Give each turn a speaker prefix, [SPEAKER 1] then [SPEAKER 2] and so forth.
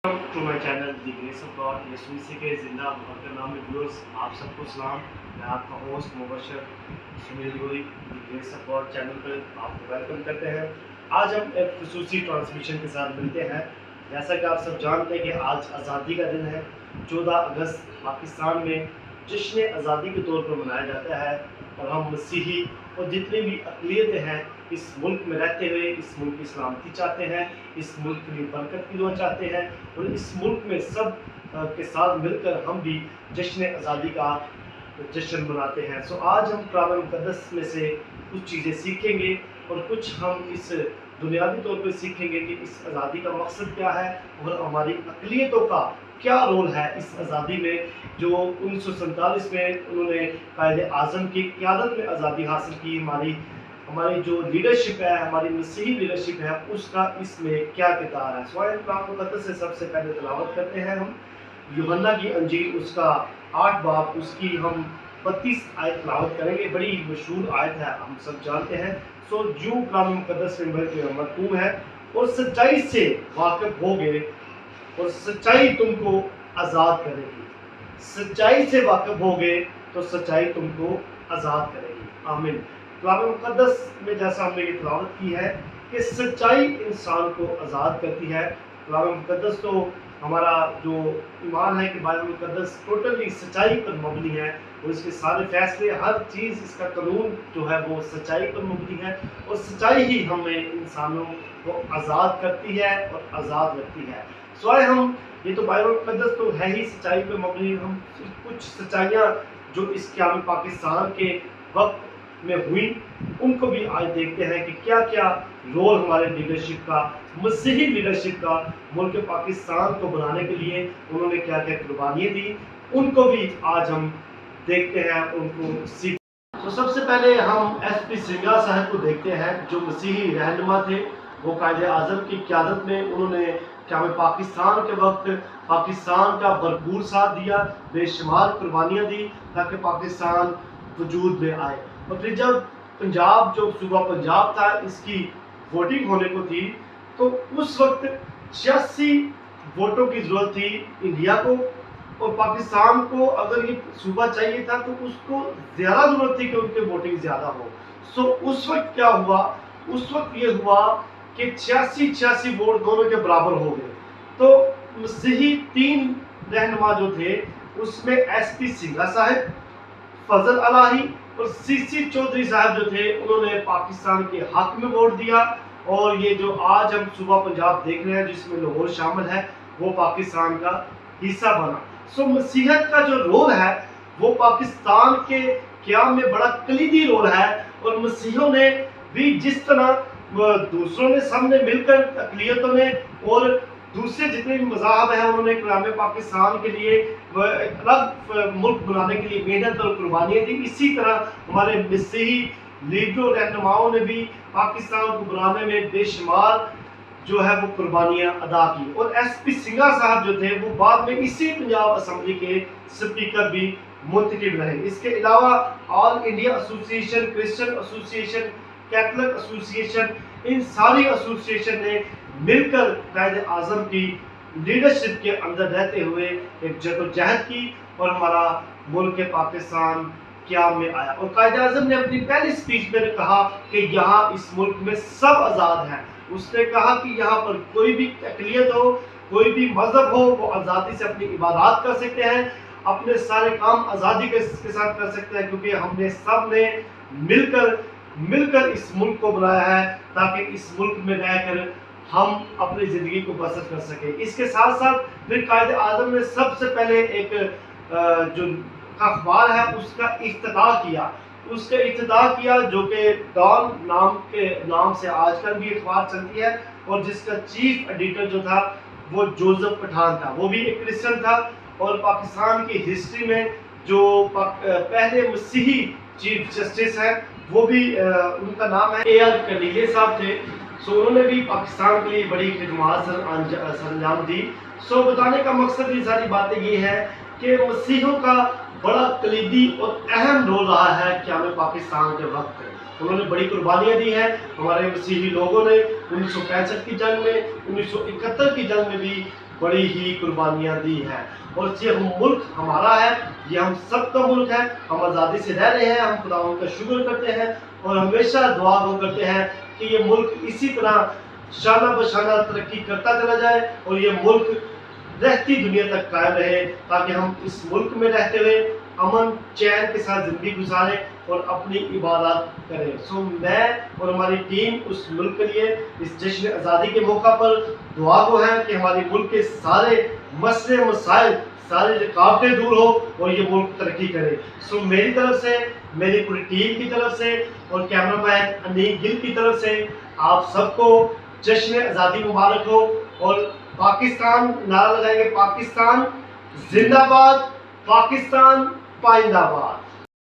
[SPEAKER 1] To my channel the grace of God Yesu Masih के ज़िंदा मुक़द्दस नाम में व्यूअर्स आप सबको सलाम। मैं आपका होस्ट मुबशर सुनील गोरी दी ग्रेस ऑफ गॉड चैनल पर आपको वेलकम करते हैं। आज हम एक ख़ुसूसी ट्रांसमिशन के साथ मिलते हैं। जैसा कि आप सब जानते हैं कि आज आज़ादी का दिन है। 14 अगस्त पाकिस्तान में जश्न आज़ादी के तौर पर मनाया जाता है और हम मसीही और जितनी भी अक़लियतें हैं इस मुल्क में रहते हुए इस मुल्क की सलामती चाहते हैं, इस मुल्क के लिए बरकत की दुआ चाहते हैं और इस मुल्क में सब के साथ मिलकर हम भी जश्न आज़ादी का जश्न मनाते हैं। सो आज हम कुरान मुक़द्दस में से कुछ चीज़ें सीखेंगे और कुछ हम इस दुनियावी तौर पर सीखेंगे कि इस आज़ादी का मकसद क्या है और हमारी अक़लियतों का क्या रोल है इस आज़ादी में, जो 1947 में उन्होंने कायदे आज़म की क़यादत में आज़ादी हासिल की। हमारी जो लीडरशिप है, हमारी मसीही लीडरशिप है, उसका इसमें क्या किरदार है। कुरान मुक़द्दस से सबसे पहले तिलावत करते हैं हम यूहन्ना की अंजील उसका 8 बाब उसकी हम 32 आयत तिलावत करेंगे। बड़ी मशहूर आयत है, हम सब जानते हैं। सो जो कुरान मुक़द्दस में मरकूम है, और सच्चाई से वाकिफ होगे और सच्चाई तुमको आज़ाद करेगी। सच्चाई से वाकिफ होगे तो सच्चाई तुमको आज़ाद करेगी। आमीन। कुरान मुक़द्दस में जैसा हमने ये तिलावत की है कि सच्चाई इंसान को आज़ाद करती है। कुरान मुक़द्दस तो हमारा जो ईमान है कि बाइबल मुक़द्दस टोटली सच्चाई पर मबनी है और इसके सारे फैसले, हर चीज़, इसका कानून जो है वो सच्चाई पर मबनी है और सच्चाई ही हमें इंसानों को आज़ाद करती है और आज़ाद रखती है। स्वाय हम ये तो बाइबल मुक़द्दस तो है ही सच्चाई पर मबनी। हम कुछ सच्चाइयाँ जो इस क़याम पाकिस्तान के वक्त में हुई उनको भी आज देखते हैं कि क्या क्या रोल हमारे लीडरशिप का, मसीही लीडरशिप का, मुल्क पाकिस्तान को बनाने के लिए उन्होंने क्या क्या कुर्बानियाँ दी, उनको भी आज हम देखते हैं, उनको सीख। तो सबसे पहले हम SP सिंघा साहब को देखते हैं जो मसीही रहनुमा थे। वो कायदे आज़म की क़यादत में उन्होंने क्या पाकिस्तान के वक्त पाकिस्तान का भरपूर साथ दिया, बेशुमार कुर्बानियाँ दी ताकि पाकिस्तान वजूद में आए। और फिर जब पंजाब, जो सूबा पंजाब था, इसकी वोटिंग होने को थी तो उस वक्त 86 वोटों की ज़रूरत थी इंडिया को, और पाकिस्तान को अगर ये सूबा चाहिए था तो उसको ज़्यादा ज़रूरत थी कि उनकी वोटिंग ज़्यादा हो। सो उस वक्त क्या हुआ, उस वक्त ये हुआ कि 86 वोट दोनों के बराबर हो गए। तो मसीही 3 रहनुमा जो थे उसमें SP सिंघा साहब, फजल अलाही और CC चौधरी साहब जो थे उन्होंने पाकिस्तान के हक में वोट दिया। और ये जो आज हम सूबा पंजाब देख रहे हैं जिसमें लाहौर शामिल है, वो पाकिस्तान का हिस्सा बना। सो मसीहत का जो रोल है वो पाकिस्तान के क़याम में बड़ा कलीदी रोल है। और मसीहों ने भी जिस तरह दूसरों ने, सब ने मिलकर, अक़लियतों ने और दूसरे जितने भी मज़ाहब हैं, उन्होंने क़याम पाकिस्तान के लिए अलग मुल्क बनाने के लिए मेहनत और कुर्बानियाँ दी। इसी तरह हमारे मसीही लीडरों, रहनुमाओं ने भी पाकिस्तान को बनाने में बेशुमार जो है वो कुर्बानियाँ अदा की। और SP सिंघा साहब जो थे वो बाद में इसी पंजाब असम्बली के स्पीकर भी मुंतखब रहे। इसके अलावा all India association, Christian association, Catholic association, इन सारी एसोसिएशन ने मिलकर कायदे आज़म की लीडरशिप के अंदर रहते हुए एक जदोजहद की और हमारा मुल्क पाकिस्तान क़याम में आया। और कायदे आज़म ने अपनी पहली स्पीच में कहा कि यहाँ इस मुल्क में सब आज़ाद हैं। उसने कहा कि यहाँ पर कोई भी अक़लियत हो, कोई भी मज़हब हो, वो आज़ादी से अपनी इबादत कर सकते हैं, अपने सारे काम आज़ादी के साथ कर सकते हैं, क्योंकि हमने सब ने मिलकर इस मुल्क को बनाया है ताकि इस मुल्क में रहकर हम अपनी ज़िंदगी को बसर कर सकें। इसके साथ साथ फिर कायदे आज़म ने सबसे पहले एक जो अखबार है उसका इफ्तिताह किया। जो कि डॉन नाम से आजकल भी अखबार चलती है और जिसका चीफ एडिटर जो था वो जोसेफ पठान था। वो भी एक क्रिश्चियन था और पाकिस्तान की हिस्ट्री में जो पहले मसीही चीफ जस्टिस है वो भी उनका नाम है AR कनीले साहब थे। सो उन्होंने भी पाकिस्तान के लिए बड़ी खिदमत सरंजाम दी। सो बताने का मकसद ये सारी बातें ये है कि मसीहों का बड़ा कलीदी और अहम रोल रहा है क़याम पाकिस्तान के वक्त। उन्होंने बड़ी कुर्बानियाँ दी हैं। हमारे मसीही लोगों ने 1965 की जंग में, 1971 की जंग में भी बड़ी ही कुर्बानियाँ दी हैं। और ये मुल्क हमारा है, ये हम सब का मुल्क है, हम आज़ादी से रह रहे हैं, हम खुदावंद का शुक्र करते हैं और हमेशा दुआ वो करते हैं कि ये मुल्क इसी तरह शाना बशाना तरक्की करता चला जाए और ये मुल्क रहती दुनिया तक कायम रहे, ताकि हम इस मुल्क में रहते हुए अमन चैन के साथ ज़िंदगी गुजारें और अपनी इबादत करें। सो मैं और हमारी टीम उस मुल्क के लिए इस जश्न आज़ादी के मौका पर दुआ को है कि हमारे मुल्क के सारे मसले मसाइल, सारी रुकावटें दूर हो और ये मुल्क तरक्की करे। सो मेरी तरफ से, मेरी पूरी टीम की तरफ से और कैमरामैन अनील गिल की तरफ से आप सबको जश्न आज़ादी मुबारक हो। और पाकिस्तान नारा लगाएंगे, पाकिस्तान जिंदाबाद, पाकिस्तान पाइंदाबाद।